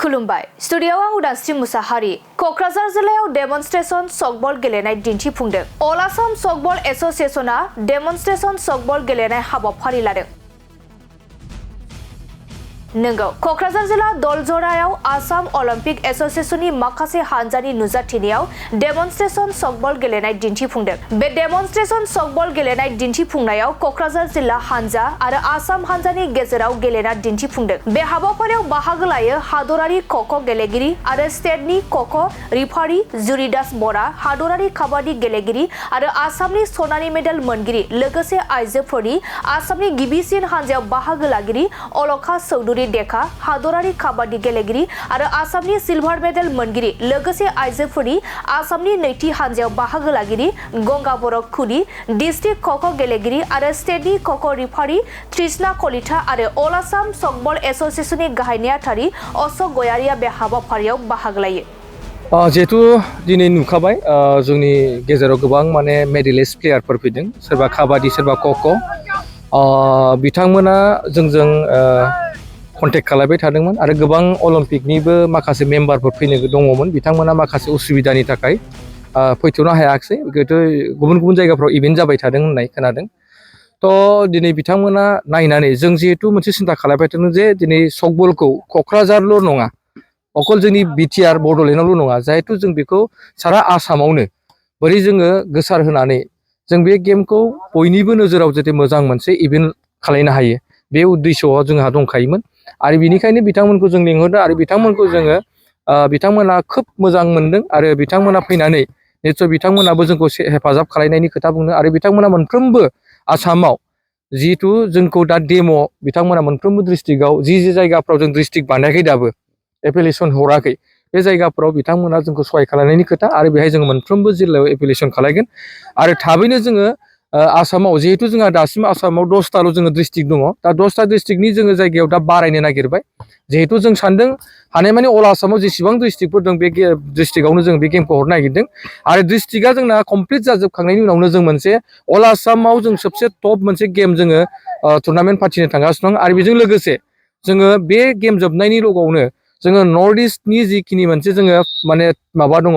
खुलुमबाय स्टुडियोआव आं उदांस्रि मुसाहारि कक्राझार जिल्लायाव डेमनस्ट्रेशन सकबल गेलेनाय दिन्थिफुंदों अल आसाम सकबल एसोसिएशनआ डेमनस्ट्रेशन सकबल गेलेनाय हाबाफारि लादों नंगौ कक्राझार जिल्ला दलजरायाव आसाम अलिम्पिक एसोसिएशननि माखासे हानजानि नुजाथिनायाव डेमनस्ट्रेशन सकबल गेलेनाय दिन्थिफुंदों बे डेमनस्ट्रेशन सकबल गेलेनाय दिन्थिफुंनायाव कक्राझार जिल्ला हानजा आरो आसाम हानजानि गेजेराव गेलेना दिन्थिफुंदों बे हाबाफारियाव बाहागो लायो हादरारि खख गेलेगिरि आरो स्टेटनि खख रिफारि जुरिदास बरा हादरारि काबादि गेलेगिरि आरो आसामनि सनानि मेडेल मोनगिरि लोगोसे आइजोफोरनि आसामनि गिबिसिन हानजायाव बाहागो लागिरि अलका चौधुरी देखा हादरारि काबादि गेलेगिरि आरो आसामनि सिलभार मेडेल मोनगिरि लोगोसे आइजोफोरनि आसामनि नैथि हानजायाव बाहागो लागिरि गंगा बर खुदी डिस्ट्रिक्ट खख गेलेगिरि आरो स्टेटनि खख रिफारि तृष्णा कलिता आरो अल आसाम सकबल एसोसिएशननि गाहाय नेहाथारि अशोक गयारिया बे हाबाफारियाव बाहागो लायो जेहेतु दिनै नुखाबाय जोंनि गेजेराव गोबां माने मेडेलिस्ट प्लेयारफोर फैदों सोरबा काबादि सोरबा खख बिथांमोना जोंजों कन्टेक्ट खालामबाय थादोंमोन आरो गोबां अलिम्पिकनिबो माखासे मेम्बारफोर फैनो दङमोन बिथांमोना माखासे उसुबिदानि थाखाय फैथ'नो हायाखिसै गोदो गुबुन गुबुन जायगाफ्राव इभेन्ट जाबाय थादों होननाय खोनादों थ' दिनै बिथांमोना नायनानै जों जिहेतु मोनसे सिन्था खालामबाय थादों जे दिनै सकबलखौ क'क्राझारल' नङा अकल जोंनि बिटिआर बड'लेण्डआवल' नङा जिहेतु जों बेखौ सारा आसामावनो बोरै जोङो गोसार होनानै जों बे गेमखौ बयनिबो नोजोराव जाहाथे मोजां मोनसे इभेन्ट खालामनो हायो बे उद्देश्यआ जोंहा दंखायोमोन आरो बिनिखायनो बिथांमोनखौ जों लिंहरदों आरो बिथांमोनखौ जोङो बिथांमोना खोब मोजां मोनदों आरो बिथांमोना फैनानै निस्सय बिथांमोनाबो जोंखौ हेफाजाब खालामनायनि खोथा बुंदों आरो बिथांमोना मोनफ्रोमबो आसामाव जिहेतु जोंखौ दा डेम' बिथांमोना मोनफ्रोमबो डिस्ट्रिक्टआव जि जायगाफ्राव जों डिस्ट्रिक्ट बानायाखै दाबो एप्लिकेसन हराखै बे जायगाफ्राव बिथांमोना जोंखौ सहाय खालामनायनि खोथा आरो बेहाय जोङो मोनफ्रोमबो जिल्लायाव एप्लिकेसन खालामगोन आरो थाबैनो जोङो आसामाव जिहेतु जोंहा दासिम आसामाव 10टाल' जोङो डिस्ट्रिक्ट दङ दा 10टा डिस्ट्रिक्टनि जोङो जायगायाव दा बारायनो नागिरबाय जिहेतु जों सानदों हानायमानि अल आसामाव जेसेबां डिस्ट्रिक्टफोर दं बे डिस्ट्रिक्टआवनो जों बे गेमखौ हरनो नागिरदों आरो डिस्ट्रिक्टआ जोंना कमप्लिट जाजोबखांनायनि उनावनो जों मोनसे अल आसामाव जों सबसे टप मोनसे गेम जोङो टुर्नामेन्ट फाथिनो थांगासिनो दं आरो बेजों लोगोसे जोङो बे गेम जोबनायनि लगावनो जोङो नर्थ इस्टनि जिखिनि मोनसे जोङो माने माबा दङ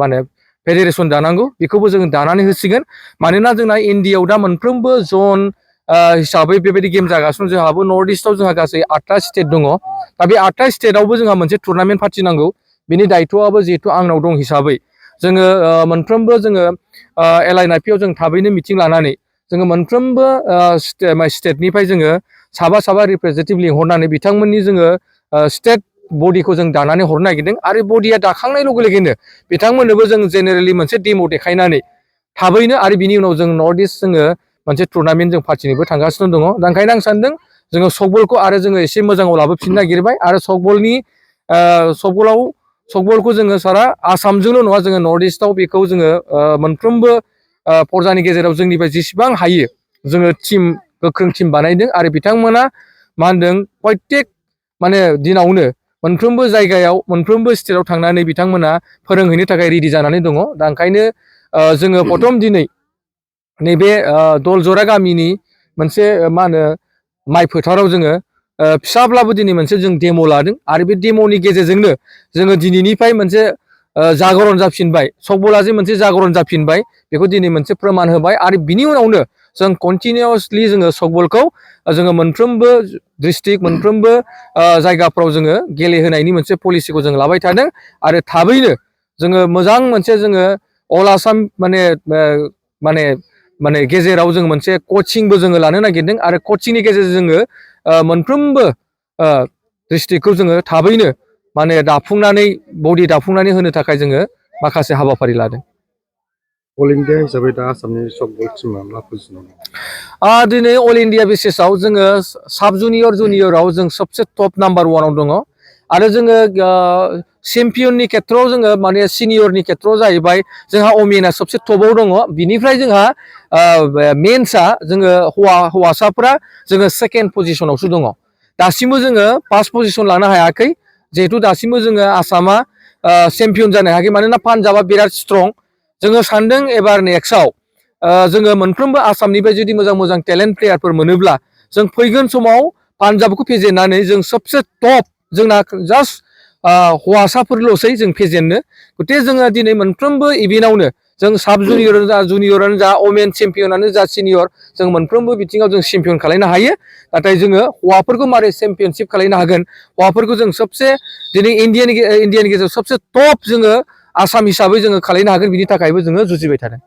माने फेडारेसन दानांगौ बेखौबो जोङो दानानै होसिगोन मानोना जोंना इन्डियायाव दा मोनफ्रोमबो जन हिसाबै बेबायदि गेम जागासिनो जोंहाबो नर्थ इस्टआव जोंहा गासै 8टा स्टेट दङ दा बे 8टा स्टेटआवबो जोंहा मोनसे टुर्नामेन्ट फाथिनांगौ बेनि दायथ'आबो जिहेतु आंनाव दं हिसाबै जोङो मोनफ्रोमबो जोङो LINFP आव जों थाबैनो मिटिं लानानै जोङो मोनफ्रोमबो स्टेटनिफ्राय जोङो साबा रिप्रेजेन्टेटिभ लिंहरनानै बिथांमोननि जोङो स्टेट बडिखौ जों दानानै हरनो नागिरदों आरो बडिया दाखांनाय लोगो लोगोनो बिथांमोननोबो जों जेनेरेलि मोनसे डेम' देखायनानै थाबैनो आरो बिनि उनाव जों नर्थ इस्ट जोङो मोनसे टुर्नामेन्ट जों फाथिनोबो थांगासिनो दङ दा ओंखायनो आं सानदों जोङो सकबलखौ आरो जोङो एसे मोजाङाव लाबोफिननो नागिरबाय आरो सकबलखौ जोङो सारा आसामजोंल' नङा जोङो नर्थ इस्टआव बेखौ जोङो मोनफ्रोमबो पर्जानि गेजेराव जोंनिफ्राय जेसेबां हायो जोङो गोख्रों टिम बानायदों आरो बिथांमोना मा होनदों प्रत्येक माने दिनावनो मोनफ्रोमबो जायगायाव मोनफ्रोमबो स्टेटआव थांनानै बिथांमोना फोरोंहैनो थाखाय रेडि जानानै दङ दा ओंखायनो जोङो प्रथम दिनै नैबे दलजरा गामिनि मोनसे मा होनो माइ फोथाराव जोङो फिसाब्लाबो दिनै मोनसे जों डेम' लादों आरो बे डेम'नि गेजेरजोंनो जोङो दिनैनिफ्राय मोनसे जागरन जाफिनबाय सकबला जे मोनसे जागरन जाफिनबाय बेखौ दिनै मोनसे फोरमान होबाय आरो बिनि उनावनो जों कन्टिनिउसलि जोङो सकबलखौ जोङो मोनफ्रोमबो डिस्ट्रिक्ट मोनफ्रोमबो जायगाफ्राव जोङो गेलेहोनायनि मोनसे पलिसिखौ जों लाबाय थादों आरो थाबैनो जोङो मोजां मोनसे जोङो अल आसाम माने गेजेराव जों मोनसे कचिंबो जोङो लानो नागिरदों आरो कचिंनि गेजेरजों जोङो मोनफ्रोमबो डिस्ट्रिक्टखौ जोङो थाबैनो माने बडि दाफुंनानै होनो थाखाय जोङो माखासे हाबाफारि लादों अल इन्डिया हिसाबै दा आसामनि सकबल टीमा मा पजिशनाव दं दिनै अल इन्डिया बेसिसाव जोङो साब जुनियराव जों सबसे टप नाम्बार 1आव दङ आरो जोङो चेम्पियननि खेथ्रआव जोङो माने सिनियरनि खेथ्रआव जाहैबाय जोंहा अमेना सबसे टपआव दङ बिनिफ्राय जोंहा मेन्सआ जोङो हौवासाफ्रा जोङो सेकेन्ड पजिशनावसो दङ दासिमबो जोङो फार्स्ट पजिशन लानो हायाखै जिहेतु दासिमबो जोङो आसामा चेम्पियन जानो हायाखै मानोना पान्जाबा बिराद स्ट्रं जोङो सानदों एबार नेक्स्टआव जोङो मोनफ्रोमबो आसामनिफ्राय जुदि मोजां टेलेन्ट प्लेयारफोर मोनोब्ला जों फैगोन समाव पान्जाबखौ फेजेननानै जों सबसे टप जोंना जास्ट हौवासाफोरल'सै जों फेजेननो गथे जोङो दिनै मोनफ्रोमबो इभेन्टआवनो जों साब जुनियरानो जा वमेन चेम्पियनानो जा सिनियर जों मोनफ्रोमबो बिथिङाव जों चेम्पियन खालामनो हायो नाथाय जोङो हौवाफोरखौ मारै चेम्पियनशिप खालामनो हागोन हौवाफोरखौ जों सबसे दिनै इन्डियानि गेजेराव सबसे टप जोङो आसाम हिसाबै जोङो खालामनो हागोन बिनि थाखायबो जोङो जुजिबाय थादों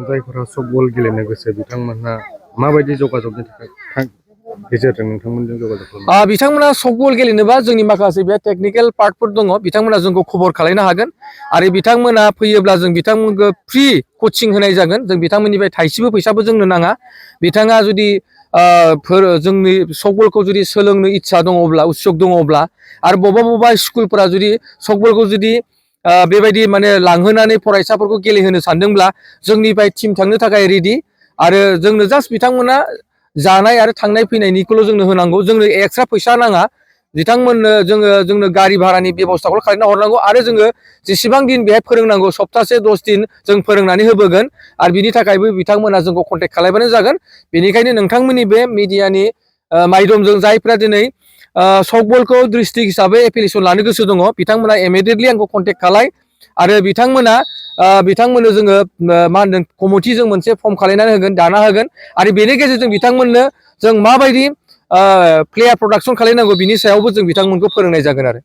जायफोरा सफ्टबल गेलेनो गोसो बिथांमोनहा माबायदि जगाजगनि थाखाय गेजेरजों नोंथांमोनजों जगाजग खालामो बिथांमोना सफ्टबल गेलेनोबा जोंनि माखासे बे टेकनिकेल पार्टफोर दङ बिथांमोना जोंखौ खबर खालामनो हागोन आरो बिथांमोना फैयोब्ला जों बिथांमोनखौ फ्रि कचिं होनाय जागोन जों बिथांमोननिफ्राय थाइसेबो फैसाबो जोंनो नाङा बिथाङा जुदि जोंनि सफ्टबलखौ जुदि सोलोंनो इस्सा दङब्ला उत्सुक दङब्ला आरो बबेबा स्कुलफोरा जुदि सफ्टबलखौ जुदि बेबायदि माने लांहोनानै फरायसाफोरखौ गेलेहोनो सानदोंब्ला जोंनिफ्राय टिम थांनो थाखाय रेडि आरो जोंनो जास्ट बिथांमोना जानाय आरो थांनाय फैनायनिखौल' जोंनो होनांगौ जोंनो एक्सट्रा फैसा नाङा बिथांमोननो जोंनो गारि भारानि बेब'स्थाखौल' खालामना हरनांगौ आरो जोङो जेसेबां दिन बेहाय फोरोंनांगौ सप्तासे 10 दिन जों फोरोंनानै होबोगोन आरो बिनि थाखायबो बिथांमोना जोंखौ कन्टेक्ट खालामबानो जागोन बेनिखायनो नोंथांमोननि बे मिडियानि माध्यमजों जायफ्रा दिनै सफ्टबलखौ डिस्ट्रिक्ट हिसाबै एप्लिकेसन लानो गोसो दङ बिथांमोना इमिडियेटलि आंखौ कन्टेक्ट खालाय आरो बिथांमोननो जोङो मा होनदों कमिटिजों मोनसे फर्म खालामनानै होगोन दाना होगोन आरो बेनि गेजेरजों बिथांमोननो जों माबायदि प्लेयार प्रडाक्सन खालामनांगौ बिनि सायावबो जों बिथांमोनखौ फोरोंनाय जागोन आरो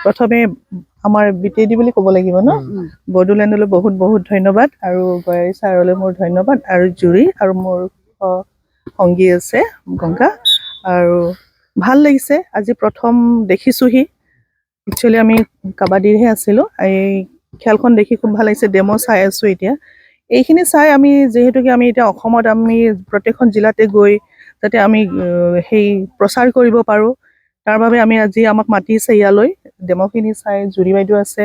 प्रथमे আমাৰ বিটেডি বুলি ক'ব লাগিব ন বড়োলেণ্ডলৈ বহুত বহুত ধন্যবাদ আৰু গয়াৰী ছাৰলৈ মোৰ ধন্যবাদ আৰু জুৰি আৰু মোৰ সংগী আছে গংগা আৰু ভাল লাগিছে আজি প্ৰথম দেখিছোঁহি একচুৱেলি আমি কাবাডীৰহে আছিলোঁ এই খেলখন দেখি খুব ভাল লাগিছে ডেমো চাই আছোঁ এতিয়া এইখিনি চাই আমি যিহেতুকে আমি এতিয়া অসমত আমি প্ৰত্যেকখন জিলাতে গৈ যাতে আমি সেই প্ৰচাৰ কৰিব পাৰোঁ তাৰ বাবে আমি আজি আমাক মাতিছে ইয়ালৈ ডেমোখিনি চাই জুৰি বাইদেউ আছে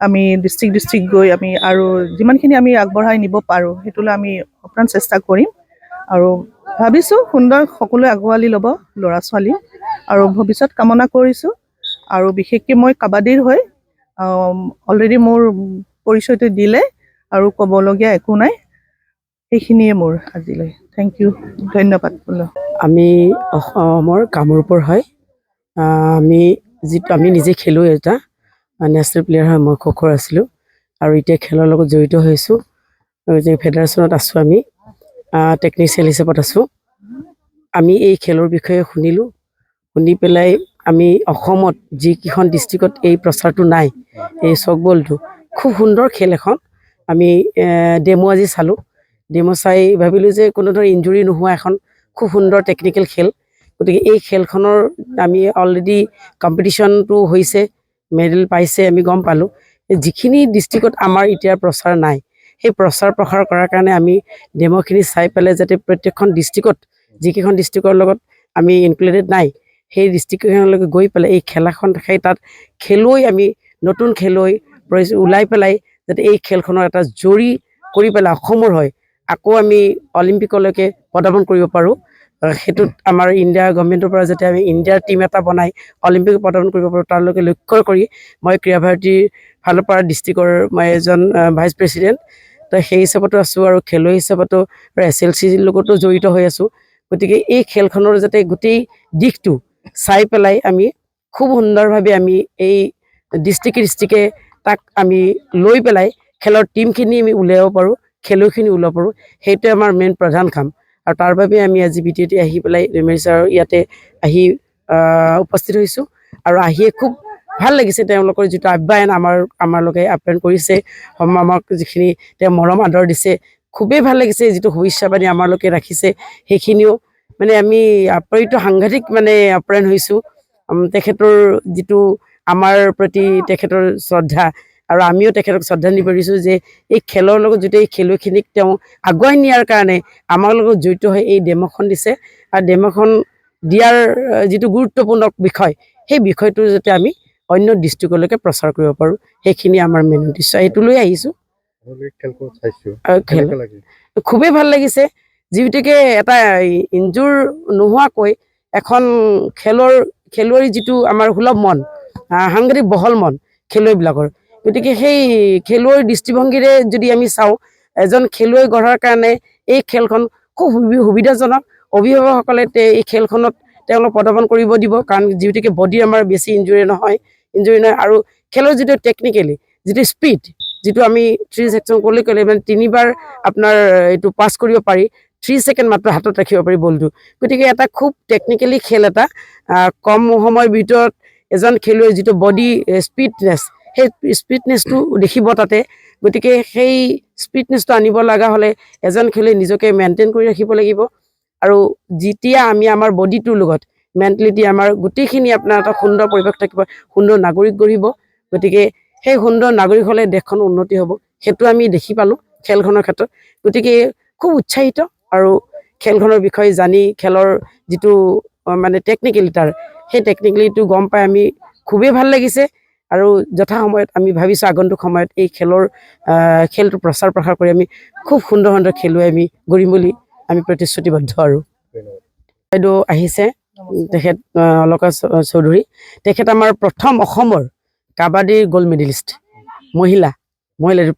আমি ডিষ্ট্ৰিক্ট গৈ আমি আৰু যিমানখিনি আমি আগবঢ়াই নিব পাৰোঁ সেইটোলৈ আমি অপ্ৰাণ চেষ্টা কৰিম আৰু ভাবিছোঁ সুন্দৰ সকলোৱে আগুৱালি ল'ব ল'ৰা ছোৱালী আৰু ভৱিষ্যত কামনা কৰিছোঁ আৰু বিশেষকৈ মই কাবাডীৰ হৈ অলৰেডি মোৰ পৰিচয়টো দিলে আৰু ক'বলগীয়া একো নাই সেইখিনিয়ে মোৰ আজিলৈ থেংক ইউ ধন্যবাদ আমি অসমৰ কামৰূপৰ হয় আমি নিজে খেলোঁ এটা নেশ্যনেল প্লেয়াৰ হয় মই খ'খ'ৰ আছিলোঁ আৰু এতিয়া খেলৰ লগত জড়িত হৈছোঁ ফেডাৰেশ্যনত আছোঁ আমি টেকনিচিয়ান হিচাপত আছোঁ আমি এই খেলৰ বিষয়ে শুনি পেলাই আমি অসমত যিকেইখন ডিষ্ট্ৰিক্টত এই প্ৰচাৰটো নাই এই চকবলটো খুব সুন্দৰ খেল এখন আমি ডেমো আজি চালোঁ ডেমো চাই ভাবিলোঁ যে কোনো ধৰণৰ ইঞ্জুৰি নোহোৱা এখন খুব সুন্দৰ টেকনিকেল খেল গতিকে এই খেলখনৰ আমি অলৰেডি কম্পিটিশ্যনটো হৈছে মেডেল পাইছে আমি গম পালোঁ যিখিনি ডিষ্ট্ৰিক্টত আমাৰ এতিয়া প্ৰচাৰ নাই সেই প্ৰচাৰ প্ৰসাৰ কৰাৰ কাৰণে আমি ডেমোখিনি চাই পেলাই যাতে প্ৰত্যেকখন ডিষ্ট্ৰিক্টত যিকেইখন ডিষ্ট্ৰিক্টৰ লগত আমি ইনক্লুডেড নাই সেই ডিষ্ট্ৰিক্টখনলৈকে গৈ পেলাই এই খেলাখন সেই তাত খেলুৱৈ আমি নতুন খেলুৱৈ ওলাই পেলাই যাতে এই খেলখনৰ এটা জৰি কৰি পেলাই অসমৰ হয় আকৌ আমি অলিম্পিকলৈকে পদাৰ্পণ কৰিব পাৰোঁ সেইটোত আমাৰ ইণ্ডিয়া গভৰ্ণমেণ্টৰ পৰা যাতে আমি ইণ্ডিয়াৰ টীম এটা বনাই অলিম্পিক পদাৰ্পণ কৰিব পাৰোঁ তাৰলৈকে লক্ষ্য কৰি মই ক্ৰীড়া ভাৰতীৰ ফালৰ পৰা ডিষ্ট্ৰিক্টৰ মই এজন ভাইচ প্ৰেছিডেণ্ট তো সেই হিচাপতো আছোঁ আৰু খেলুৱৈ হিচাপতো SLCৰ লগতো জড়িত হৈ আছোঁ গতিকে এই খেলখনৰ যাতে গোটেই দিশটো চাই পেলাই আমি খুব সুন্দৰভাৱে আমি এই ডিষ্ট্ৰিক্টে তাক আমি লৈ পেলাই খেলৰ টীমখিনি আমি উলিয়াব পাৰোঁ খেলুৱৈখিনি ওলাব পাৰোঁ সেইটোৱে আমাৰ মেইন প্ৰধান কাম আৰু তাৰ বাবে আমি আজি বিটিটি আহি পেলাই মেমৰি ছাৰৰ ইয়াতে আহি উপস্থিত হৈছোঁ আৰু আহিয়ে খুব ভাল লাগিছে তেওঁলোকৰ যিটো আপ্যায়ন আমাৰলোকে আপ্যায়ন কৰিছে আমাক যিখিনি তেওঁ মৰম আদৰ দিছে খুবেই ভাল লাগিছে যিটো ভৱিষ্যবাণী আমাৰলোকে ৰাখিছে সেইখিনিও মানে আমি আপ্যায়িত সাংঘাতিক মানে আপ্যায়ন হৈছোঁ তেখেতৰ যিটো আমাৰ প্ৰতি তেখেতৰ শ্ৰদ্ধা আৰু আমিও তেখেতক শ্ৰদ্ধা নিবিৰিছোঁ যে এই খেলৰ লগত যদি এই খেলুৱৈখিনিক তেওঁ আগুৱাই নিয়াৰ কাৰণে আমাৰ লগত জড়িত হৈ এই ডেমোখন দিছে আৰু ডেমোখন দিয়াৰ যিটো গুৰুত্বপূৰ্ণ বিষয় সেই বিষয়টো যাতে আমি অন্য ডিষ্ট্ৰিক্টলৈকে প্ৰচাৰ কৰিব পাৰোঁ সেইখিনি আমাৰ মেইন উদ্দেশ্য সেইটো লৈ আহিছোঁ খুবেই ভাল লাগিছে যিহেতুকে এটা ইনজুৰ নোহোৱাকৈ এখন খেলুৱৈৰ যিটো আমাৰ সুলভ মন সাংঘাতিক বহল মন খেলুৱৈবিলাকৰ গতিকে সেই খেলুৱৈৰ দৃষ্টিভংগীৰে যদি আমি চাওঁ এজন খেলুৱৈ গঢ়াৰ কাৰণে এই খেলখন খুব সুবিধাজনক অভিভাৱকসকলে এই খেলখনত তেওঁলোক প্ৰদৰ্শন কৰিব দিব, কাৰণ যিহেতুকে বডি আমাৰ বেছি ইঞ্জুৰি নহয় আৰু খেলৰ যিটো টেকনিকেলি যিটো স্পীড, যিটো আমি 3 ছেকশ্যন ক'লে মানে 3বাৰ আপোনাৰ এইটো পাছ কৰিব পাৰি, 3 ছেকেণ্ড মাত্ৰ হাতত ৰাখিব পাৰি বলটো। গতিকে এটা খুব টেকনিকেলি খেল, এটা কম সময়ৰ ভিতৰত এজন খেলুৱৈ যিটো বডি স্পীডনেছ, সেই স্পীডনেছটো দেখিব তাতে। গতিকে সেই স্পীডনেছটো আনিব লগা হ'লে এজন খেলুৱৈ নিজকে মেইনটেইন কৰি ৰাখিব লাগিব। আৰু যেতিয়া আমি আমাৰ বডিটোৰ লগত মেণ্টেলিটি আমাৰ গোটেইখিনি আপোনাৰ এটা সুন্দৰ পৰিৱেশ থাকিব, সুন্দৰ নাগৰিক গঢ়িব। গতিকে সেই সুন্দৰ নাগৰিক হ'লে দেশখনৰ উন্নতি হ'ব, সেইটো আমি দেখি পালোঁ খেলখনৰ ক্ষেত্ৰত। গতিকে খুব উৎসাহিত, আৰু খেলখনৰ বিষয়ে জানি খেলৰ যিটো মানে টেকনিকেলি সেই টেকনিকেলিটো গম পাই আমি খুবেই ভাল লাগিছে। আৰু যথা সময়ত আমি ভাবিছোঁ আগন্তুক সময়ত এই খেলটো প্ৰচাৰ প্ৰসাৰ কৰি আমি খুব সুন্দৰ সুন্দৰ খেলুৱৈ আমি গঢ়িম বুলি আমি প্ৰতিশ্ৰুতিবদ্ধ। আৰু বাইদেউ আহিছে, তেখেত অলকা চৌধুৰী, তেখেত আমাৰ প্ৰথম অসমৰ কাবাডীৰ গ'ল্ড মেডেলিষ্ট মহিলা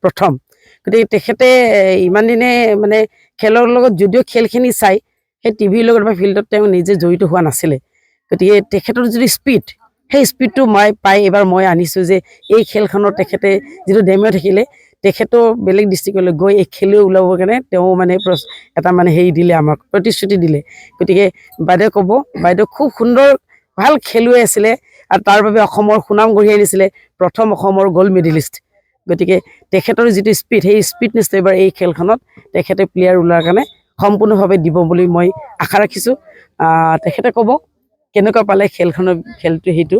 প্ৰথম। গতিকে তেখেতে ইমান দিনে মানে খেলৰ লগত যদিও খেলখিনি চাই, সেই টিভিৰ লগত বা ফিল্ডত তেওঁ নিজে জড়িত হোৱা নাছিলে। গতিকে তেখেতৰ যিটো স্পীড, সেই স্পীডটো পাই এইবাৰ মই আনিছোঁ যে এই খেলখনত তেখেতে যিটো ডেমে থাকিলে, তেখেতো বেলেগ ডিষ্ট্ৰিক্টলৈ গৈ এই খেলুৱৈ ওলাবৰ কাৰণে তেওঁ মানে এটা মানে হেৰি দিলে, আমাক প্ৰতিশ্ৰুতি দিলে। গতিকে বাইদেউ ক'ব, বাইদেউ খুব সুন্দৰ ভাল খেলুৱৈ আছিলে, আৰু তাৰ বাবে অসমৰ সুনাম কঢ়িয়াই আনিছিলে, প্ৰথম অসমৰ গ'ল্ড মেডেলিষ্ট। গতিকে তেখেতৰ যিটো স্পীড, সেই স্পীডনেছটো এবাৰ এই খেলখনত তেখেতে প্লেয়াৰ ওলোৱাৰ কাৰণে সম্পূৰ্ণভাৱে দিব বুলি মই আশা ৰাখিছোঁ। তেখেতে ক'ব কেনেকুৱা পালে খেলটো সেইটো।